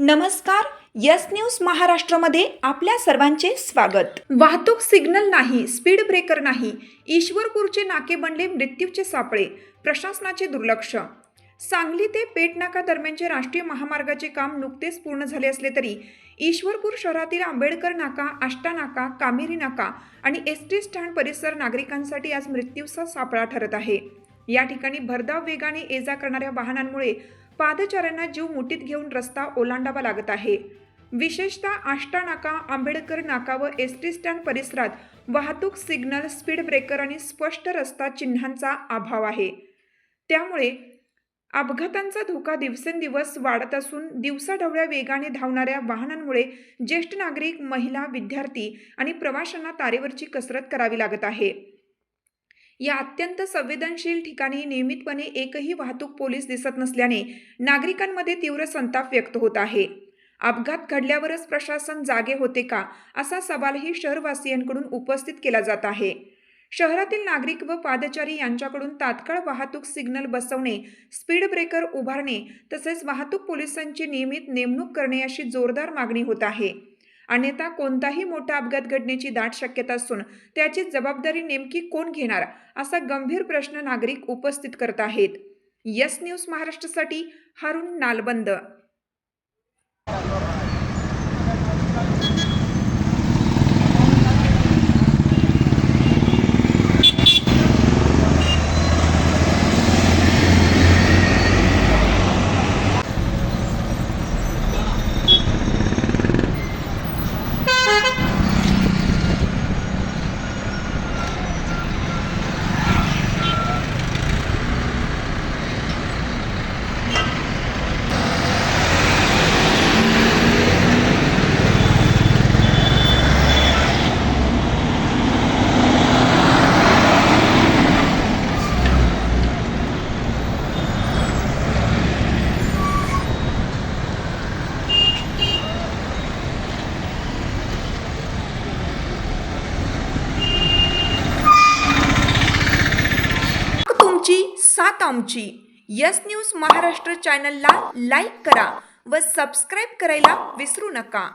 नमस्कार. Yes news महाराष्ट्रामध्ये आपल्या सर्वांचे स्वागत. वाहतूक सिग्नल नाही, स्पीड ब्रेकर नाही, ईश्वरपूरचे नाके बनले मृत्यूचे सापळे, प्रशासनाचे दुर्लक्ष. सांगली ते पेटनाका दरम्यानचे राष्ट्रीय महामार्गाचे काम नुकतेच पूर्ण झाले असले तरी ईश्वरपूर शहरातील आंबेडकर नाका, आष्टा नाका, कामेरी नाका आणि एसटी स्टँड परिसर नागरिकांसाठी आज मृत्यूचा सापळा ठरत आहे. या ठिकाणी भरधाव वेगाने ये जा करणाऱ्या वाहनांमुळे पादचाऱ्यांना जीव मुठीत घेऊन रस्ता ओलांडावा लागत आहे. विशेषतः आष्टा नाका, आंबेडकर नाका व एसटी स्टँड परिसरात वाहतूक सिग्नल, स्पीड ब्रेकर आणि स्पष्ट रस्ता चिन्हांचा अभाव आहे. त्यामुळे अपघातांचा धोका दिवसेंदिवस वाढत असून दिवसाढवळ्या वेगाने धावणाऱ्या वाहनांमुळे ज्येष्ठ नागरिक, महिला, विद्यार्थी आणि प्रवाशांना तारेवरची कसरत करावी लागत आहे. या अत्यंत संवेदनशील ठिकाणी नियमितपणे एकही वाहतूक पोलीस दिसत नसल्याने नागरिकांमध्ये तीव्र संताप व्यक्त होत आहे. अपघात घडल्यावरच प्रशासन जागे होते का, असा सवालही शहरवासियांकडून उपस्थित केला जात आहे. शहरातील नागरिक व पादचारी यांच्याकडून तात्काळ वाहतूक सिग्नल बसवणे, स्पीड ब्रेकर उभारणे तसेच वाहतूक पोलिसांची नियमित नेमणूक करणे अशी जोरदार मागणी होत आहे. अन्यथा कोणताही मोठा अपघात घडण्याची दाट शक्यता असून त्याची जबाबदारी नेमकी कोण घेणार, असा गंभीर प्रश्न नागरिक उपस्थित करत आहेत. यस न्यूज महाराष्ट्रासाठी हारून नालबंद. साथ आमची. यस न्यूज महाराष्ट्र चॅनलला लाईक करा व सबस्क्राईब करायला विसरू नका.